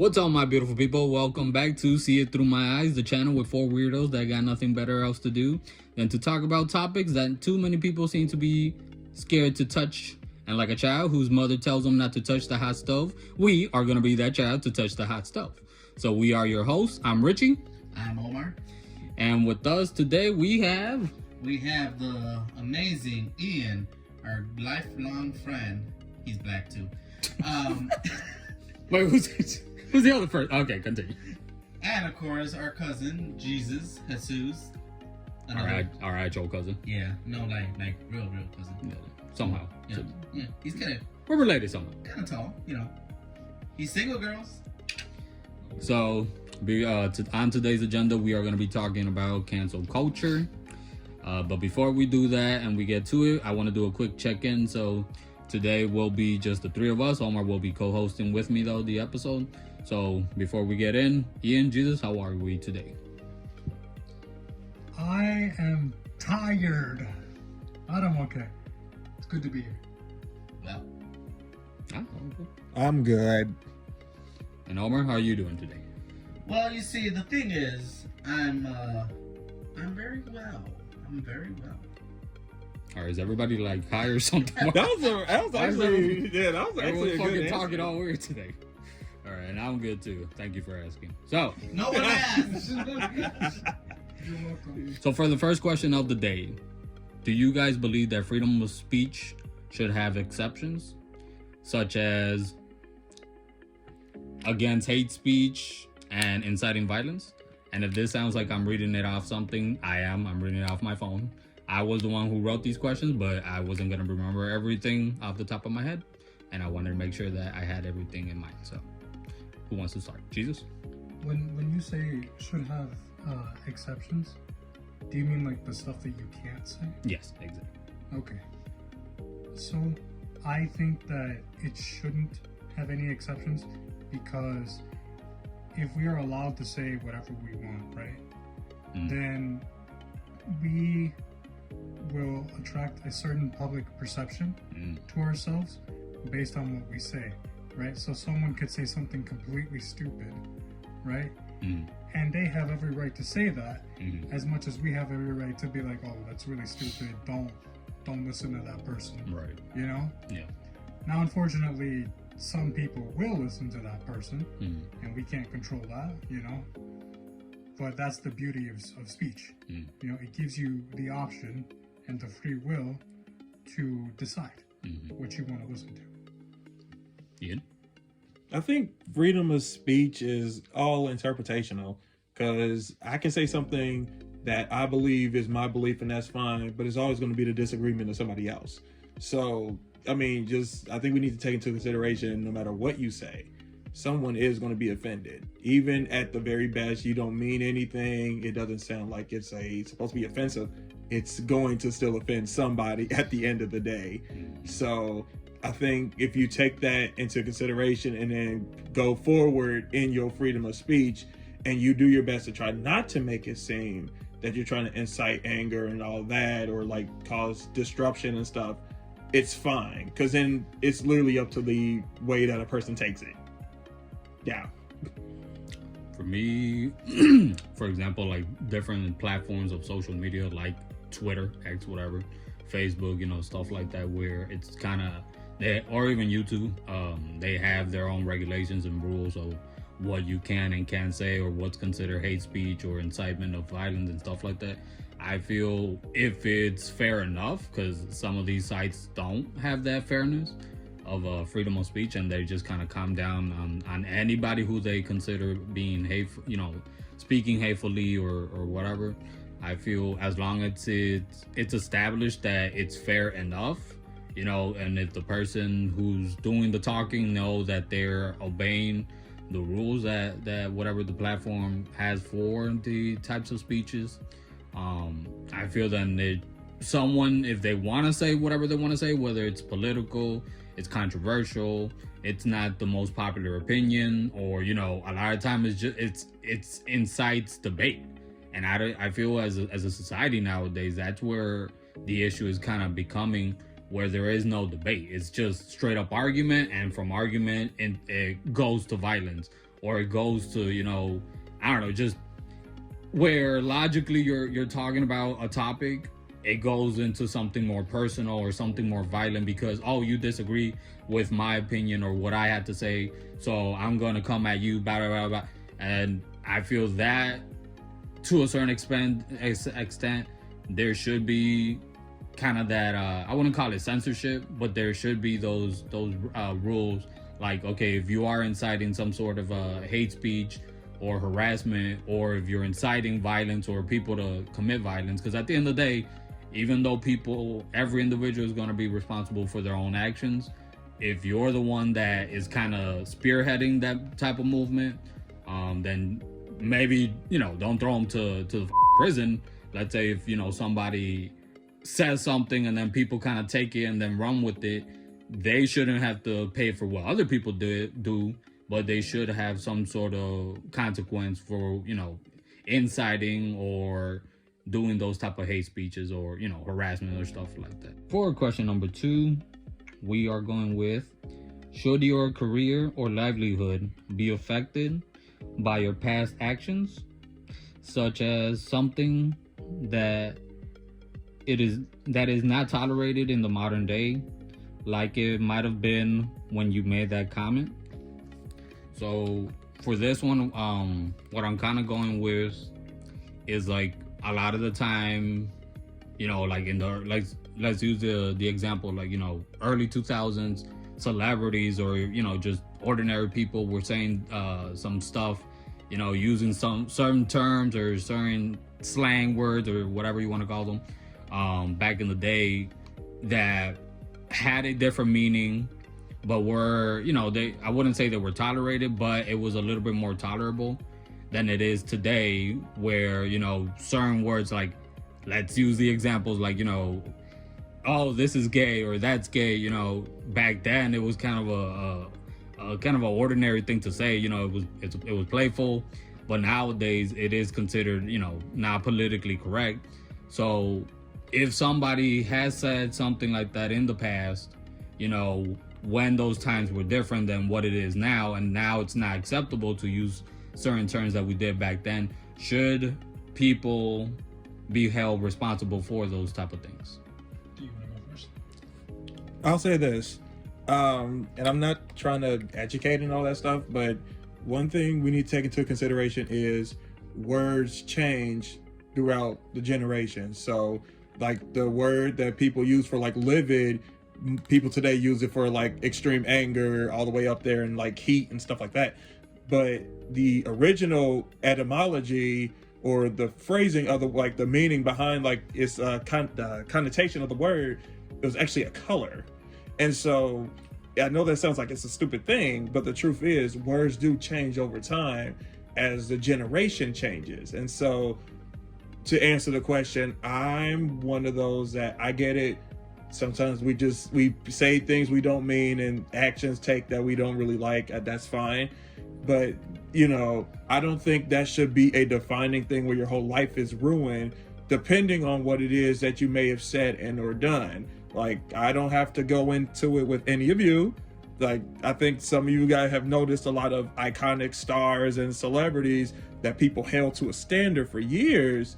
What's up, my beautiful people? Welcome back to See It Through My Eyes, the channel with four weirdos that got nothing better else to do than to talk about topics that too many people seem to be scared to touch. And like a child whose mother tells them not to touch the hot stove, we are going to be that child to touch the hot stove. So we are your hosts. I'm Richie. I'm Omar. And with us today, we have the amazing Ian, our lifelong friend. He's black too. Wait, who's the other person? Okay, continue. And of course, our cousin, Jesus. All right, your cousin. Yeah, no, like real cousin. Yeah, somehow. Yeah, he's We're related somehow. kind of tall, He's single, girls. So, on today's agenda, we are going to be talking about cancel culture. But before we do that and we get to it, I want to do a quick check-in. So, today will be just the three of us. Omar will be co-hosting with me, though, the episode. So, before we get in, Ian, Jesus, how are we today? I am tired, but I'm okay. It's good to be here. Well, Okay. I'm good. And Omar, how are you doing today? well, you see, the thing is, I'm very well. I'm very well. Or is everybody like high or something? That was actually a Everyone's good fucking answer. talking all weird today. All right, and I'm good too. Thank you for asking. So, No one asked. You're welcome. So for the first question of the day, do you guys believe that freedom of speech should have exceptions, such as against hate speech and inciting violence? And if this sounds like I'm reading it off something, I'm reading it off my phone. I was the one who wrote these questions, but I wasn't going to remember everything off the top of my head. And I wanted to make sure that I had everything in mind. So who wants to start? Jesus? When you say should have exceptions, do you mean like the stuff that you can't say? Yes, exactly. Okay. So I think that it shouldn't have any exceptions because if we are allowed to say whatever we want, right, then we will attract a certain public perception to ourselves based on what we say, right? So someone could say something completely stupid, right? And they have every right to say that, as much as we have every right to be like, oh, that's really stupid. Don't listen to that person. Right. You know? Yeah. Now, unfortunately, some people will listen to that person, and we can't control that, But that's the beauty of speech. It gives you the option and the free will to decide what you want to listen to. Ian? I think freedom of speech is all interpretational because I can say something that I believe is my belief and that's fine, but it's always going to be the disagreement of somebody else. So, I think we need to take into consideration no matter what you say, someone is going to be offended. Even at the very best, you don't mean anything. It doesn't sound like it's supposed to be offensive. It's going to still offend somebody at the end of the day. So I think if you take that into consideration and then go forward in your freedom of speech and you do your best to try not to make it seem that you're trying to incite anger and all that or like cause disruption and stuff, it's fine. Because then it's literally up to the way that a person takes it. Yeah. For me, for example, like different platforms of social media like Twitter, X, whatever, Facebook, stuff like that, where it's kind of, or even YouTube, they have their own regulations and rules of what you can and can't say or what's considered hate speech or incitement of violence and stuff like that. I feel if it's fair enough, because some of these sites don't have that fairness of freedom of speech, and they just kind of come down on anybody who they consider being hateful, speaking hatefully or whatever. I feel as long as it's established that it's fair enough, and if the person who's doing the talking know that they're obeying the rules that whatever the platform has for the types of speeches, I feel then someone, if they want to say whatever they want to say, whether it's political, it's controversial, it's not the most popular opinion, or a lot of time it's incites debate. And I feel as a society nowadays, that's where the issue is kind of becoming, where there is no debate. It's just straight up argument, and from argument it goes to violence, or it goes to, you know, I don't know, just where logically you're talking about a topic, it goes into something more personal or something more violent because, oh, you disagree with my opinion or what I had to say, so I'm gonna come at you, blah, blah, blah, blah. And I feel that to a certain extent there should be kind of that I wouldn't call it censorship, but there should be those rules, like, okay, if you are inciting some sort of hate speech or harassment, or if you're inciting violence or people to commit violence, because at the end of the day, even though every individual is going to be responsible for their own actions, if you're the one that is kind of spearheading that type of movement, then maybe, you know, don't throw them to the prison. Let's say if, you know, somebody says something and then people kind of take it and then run with it, they shouldn't have to pay for what other people do, but they should have some sort of consequence for, you know, inciting or doing those type of hate speeches or, you know, harassment or stuff like that. For question number 2, we are going with, should your career or livelihood be affected by your past actions, such as something that is not tolerated in the modern day, like it might have been when you made that comment? So for this one, what I'm kind of going with is, like, a lot of the time, you know, like in the, like, let's use the example, like, you know, early 2000s, celebrities or, you know, just ordinary people were saying some stuff, you know, using some certain terms or certain slang words or whatever you want to call them, back in the day, that had a different meaning, but were, you know, I wouldn't say they were tolerated, but it was a little bit more tolerable than it is today, where, you know, certain words, like, let's use the examples, like, you know, oh, this is gay or that's gay, you know, back then it was kind of a kind of an ordinary thing to say, you know, it was playful, but nowadays it is considered, you know, not politically correct. So if somebody has said something like that in the past, you know, when those times were different than what it is now, and now it's not acceptable to use certain terms that we did back then, should people be held responsible for those type of things? Do you want to go first? I'll say this, and I'm not trying to educate and all that stuff, but one thing we need to take into consideration is words change throughout the generations. So, like, the word that people use for, like, livid, people today use it for, like, extreme anger, all the way up there, and, like, heat and stuff like that. But the original etymology or the phrasing of the, like, the meaning behind, like, its connotation of the word, it was actually a color. And so I know that sounds like it's a stupid thing, but the truth is words do change over time as the generation changes. And so, to answer the question, I'm one of those that I get it. Sometimes we say things we don't mean and actions take that we don't really like. That's fine. But, you know, I don't think that should be a defining thing where your whole life is ruined depending on what it is that you may have said and or done. Like, I don't have to go into it with any of you. Like, I think some of you guys have noticed a lot of iconic stars and celebrities that people held to a standard for years.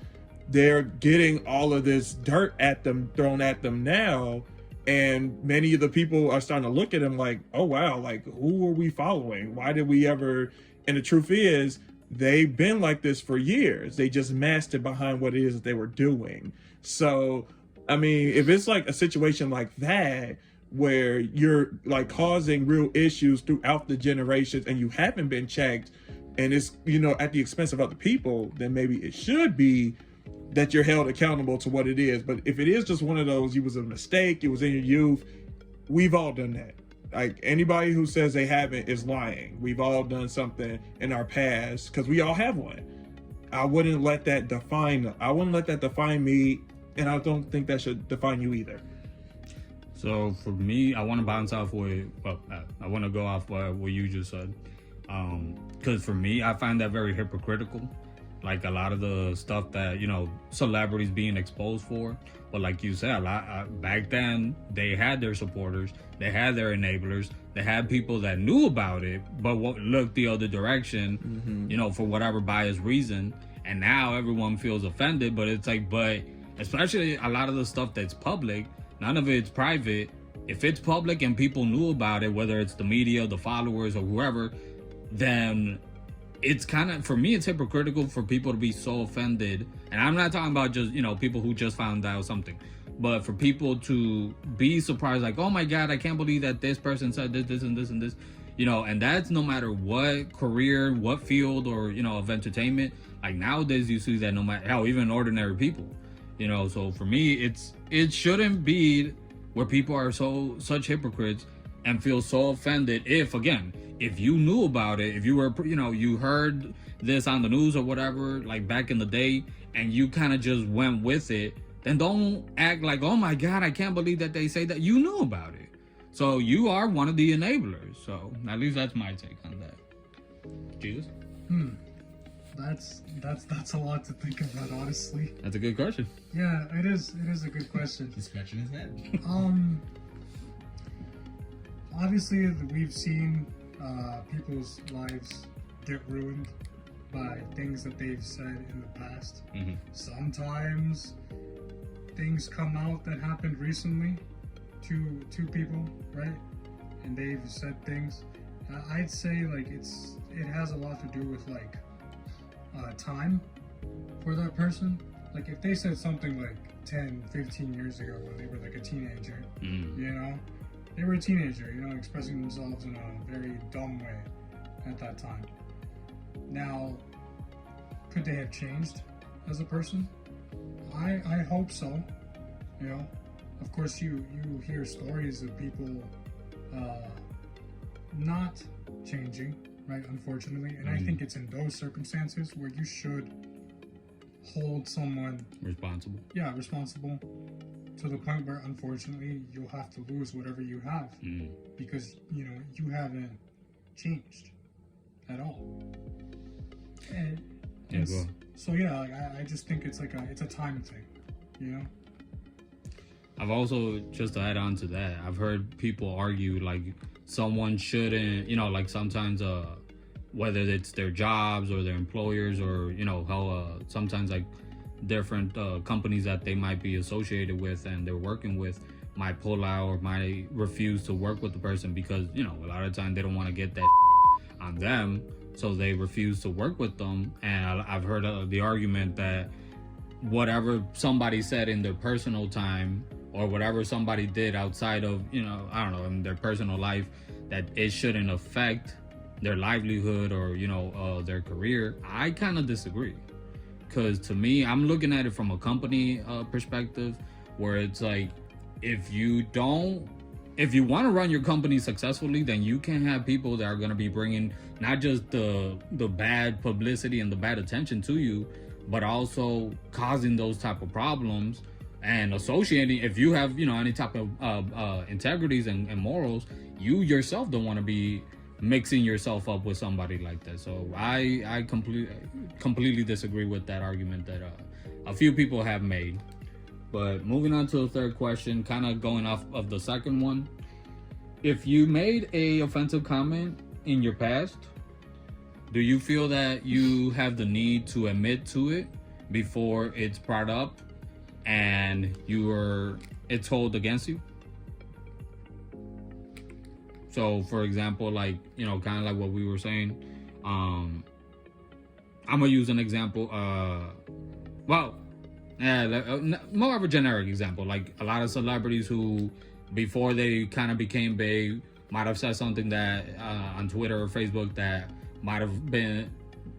They're getting all of this dirt at them, thrown at them now. And many of the people are starting to look at them like, oh, wow, like, who are we following? Why did we ever? And the truth is, they've been like this for years. They just masked it behind what it is that they were doing. So, I mean, if it's like a situation like that, where you're like causing real issues throughout the generations and you haven't been checked, and it's, you know, at the expense of other people, then maybe it should be that you're held accountable to what it is. But if it is just one of those, it was a mistake, it was in your youth, we've all done that. Like, anybody who says they haven't is lying. We've all done something in our past, because we all have one. I wouldn't let that define me, and I don't think that should define you either. So for me, I want to bounce off I want to go off what you just said. Because for me, I find that very hypocritical. like a lot of the stuff that, you know, celebrities being exposed for. But like you said, back then they had their supporters, they had their enablers, they had people that knew about it but looked the other direction, you know, for whatever biased reason. And now everyone feels offended, but it's like, but especially a lot of the stuff that's public, none of it's private. If it's public and people knew about it, whether it's the media, the followers, or whoever, then it's kind of, for me, it's hypocritical for people to be so offended. And I'm not talking about just, you know, people who just found out something, but for people to be surprised, like, oh my God, I can't believe that this person said this and this and this, you know. And that's no matter what career, what field, or, you know, of entertainment. Like nowadays you see that no matter how, even ordinary people, you know. So for me, it shouldn't be where people are such hypocrites and feel so offended if you knew about it, if you were, you know, you heard this on the news or whatever, like back in the day, and you kind of just went with it, then don't act like, oh my God, I can't believe that they say that. You knew about it. So you are one of the enablers. So at least that's my take on that. Jesus? That's a lot to think about, honestly. That's a good question. Yeah, it is a good question. He's scratching his head. Obviously we've seen people's lives get ruined by things that they've said in the past. Sometimes things come out that happened recently to people, right? And they've said things. I'd say like it has a lot to do with like time for that person. Like if they said something like 10, 15 years ago when they were like a teenager, you know, they were a teenager, you know, expressing themselves in a very dumb way at that time. Now, could they have changed as a person? I hope so. You know, of course you hear stories of people not changing, right? Unfortunately, and I think it's in those circumstances where you should hold someone responsible. Yeah, responsible to the point where unfortunately you'll have to lose whatever you have because, you know, you haven't changed at all. And so yeah, like I just think it's like it's a time thing, you know. I've also, just to add on to that, I've heard people argue like someone shouldn't, you know, like sometimes whether it's their jobs or their employers, or, you know, how sometimes like different companies that they might be associated with and they're working with might pull out or might refuse to work with the person because, you know, a lot of times they don't want to get that on them, so they refuse to work with them. And I've heard the argument that whatever somebody said in their personal time or whatever somebody did outside of, you know, I don't know, in their personal life, that it shouldn't affect their livelihood or, you know, their career. I kind of disagree, because to me, I'm looking at it from a company perspective, where it's like, if you want to run your company successfully, then you can have people that are going to be bringing not just the bad publicity and the bad attention to you, but also causing those type of problems and associating. If you have, you know, any type of integrities and morals, you yourself don't want to be mixing yourself up with somebody like that. So I completely disagree with that argument that a few people have made. But moving on to the third question, kind of going off of the second one, if you made a offensive comment in your past, do you feel that you have the need to admit to it before it's brought up and it's held against you? So, for example, like, you know, kind of like what we were saying, I'm gonna use an example. More of a generic example. Like a lot of celebrities who, before they kind of became big, might have said something that on Twitter or Facebook that might have been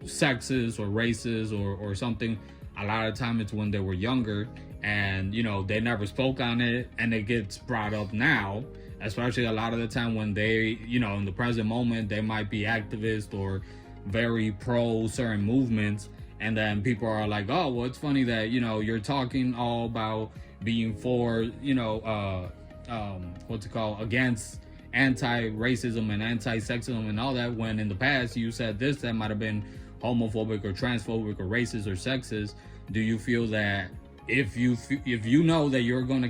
sexist or racist or something. A lot of time it's when they were younger, and, you know, they never spoke on it, and it gets brought up now. Especially a lot of the time when they, you know, in the present moment, they might be activists or very pro certain movements. And then people are like, oh, well, it's funny that, you know, you're talking all about being for, you know, against anti-racism and anti-sexism and all that, when in the past you said this that might have been homophobic or transphobic or racist or sexist, do you feel that if you know that you're gonna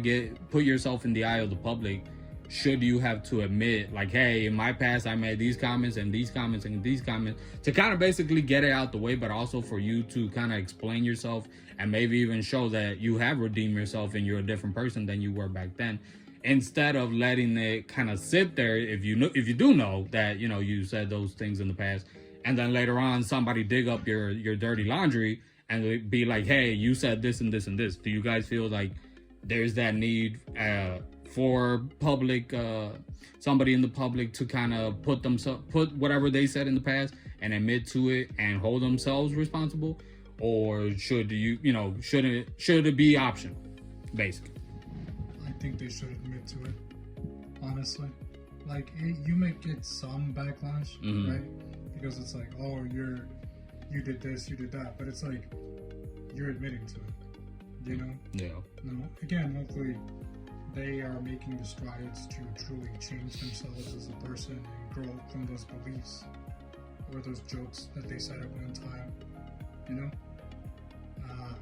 put yourself in the eye of the public, should you have to admit, like, hey, in my past I made these comments and these comments and these comments, to kind of basically get it out the way, but also for you to kind of explain yourself and maybe even show that you have redeemed yourself and you're a different person than you were back then, instead of letting it kind of sit there. If you do know that, you know, you said those things in the past, and then later on somebody dig up your dirty laundry and be like, hey, you said this and this and this. Do you guys feel like there's that need for public, somebody in the public to kind of put whatever they said in the past and admit to it and hold themselves responsible? Or should should it be optional, basically? I think they should admit to it, honestly. Like, you may get some backlash, right? Because it's like, oh, you did this, you did that, but it's like, you're admitting to it, you know? Yeah. No, again, hopefully they are making the strides to truly change themselves as a person and grow from those beliefs or those jokes that they said at one time, you know? I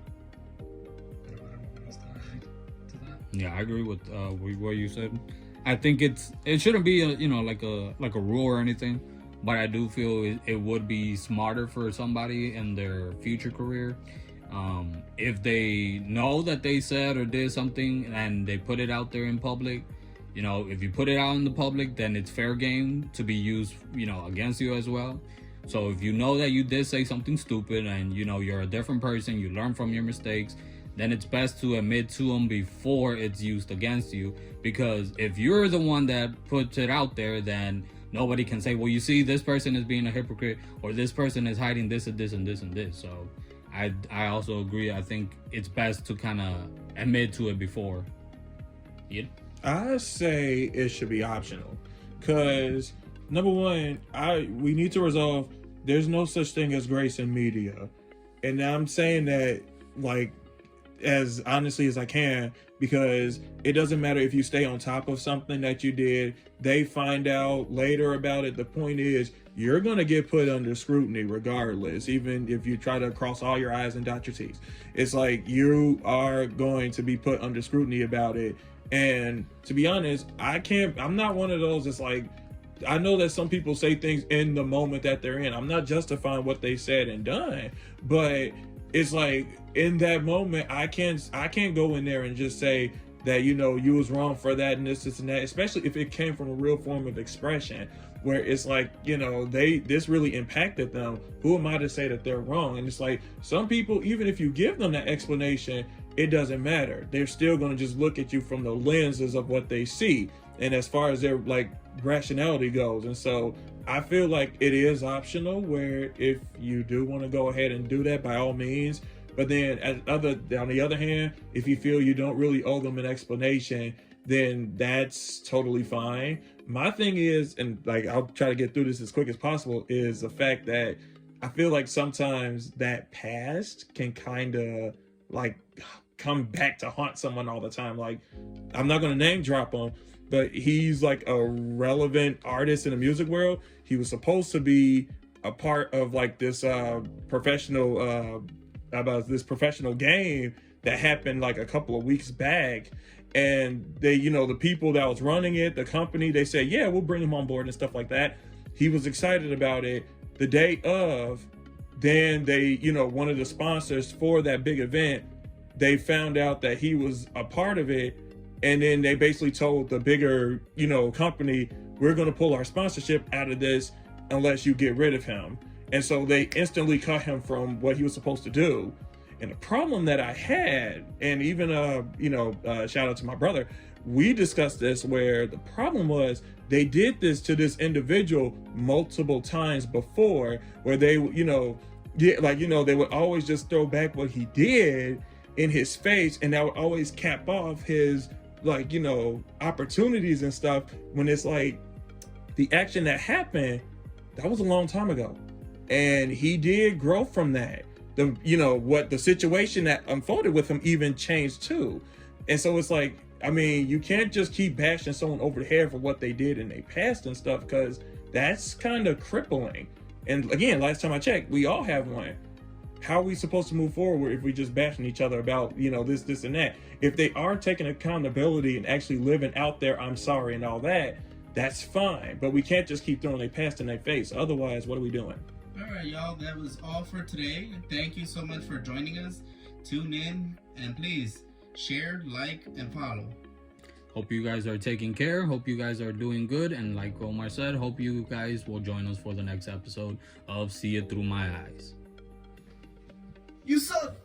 don't know what else to add to that. Yeah, I agree with what you said. I think it shouldn't be like a rule or anything, but I do feel it would be smarter for somebody in their future career, if they know that they said or did something and they put it out there in public. You know, if you put it out in the public, then it's fair game to be used, against you as well. So if you know that you did say something stupid and you're a different person, you learn from your mistakes, then it's best to admit to them before it's used against you. Because if you're the one that puts it out there, then nobody can say, well, you see, this person is being a hypocrite, or this person is hiding this and this and this and this. So I also agree. I think it's best to kind of admit to it before. Yeah. I say it should be optional, because number one, we need to resolve there's no such thing as grace in media, and I'm saying that like as honestly as I can, because it doesn't matter if you stay on top of something that you did, they find out later about it. The point is, you're going to get put under scrutiny regardless, even if you try to cross all your I's and dot your T's. It's like you are going to be put under scrutiny about it. And to be honest, I'm not one of those that's like, I know that some people say things in the moment that they're in. I'm not justifying what they said and done, but it's like in that moment, I can't go in there and just say that, you was wrong for that and this and that, especially if it came from a real form of expression where it's like, this really impacted them. Who am I to say that they're wrong? And it's like, some people, even if you give them that explanation, it doesn't matter. They're still going to just look at you from the lenses of what they see. And as far as their like rationality goes. And so I feel like it is optional, where if you do want to go ahead and do that, by all means. But then on the other hand, if you feel you don't really owe them an explanation, then that's totally fine. My thing is, and like I'll try to get through this as quick as possible, is the fact that I feel like sometimes that past can kind of like come back to haunt someone all the time. Like, I'm not going to name drop him, but he's like a relevant artist in the music world. He was supposed to be a part of like this professional game that happened like a couple of weeks back. And they, the people that was running it, the company, they said, yeah, we'll bring him on board and stuff like that. He was excited about it. The day of, then they, one of the sponsors for that big event, they found out that he was a part of it. And then they basically told the bigger, company, we're going to pull our sponsorship out of this unless you get rid of him. And so they instantly cut him from what he was supposed to do. And the problem that I had, and even, shout out to my brother, we discussed this, where the problem was they did this to this individual multiple times before, where they, they would always just throw back what he did in his face, and that would always cap off his, opportunities and stuff, when it's like the action that happened, that was a long time ago. And he did grow from that. The situation that unfolded with him even changed too. And so it's like, I mean, you can't just keep bashing someone over the head for what they did in their past and stuff, because that's kind of crippling. And again, last time I checked, we all have one. How are we supposed to move forward if we just bashing each other about, this and that? If they are taking accountability and actually living out there, I'm sorry and all that, that's fine. But we can't just keep throwing their past in their face. Otherwise, what are we doing? All right, y'all. That was all for today. Thank you so much for joining us. Tune in and please share, like, and follow. Hope you guys are taking care. Hope you guys are doing good. And like Omar said, hope you guys will join us for the next episode of See It Through My Eyes. You suck.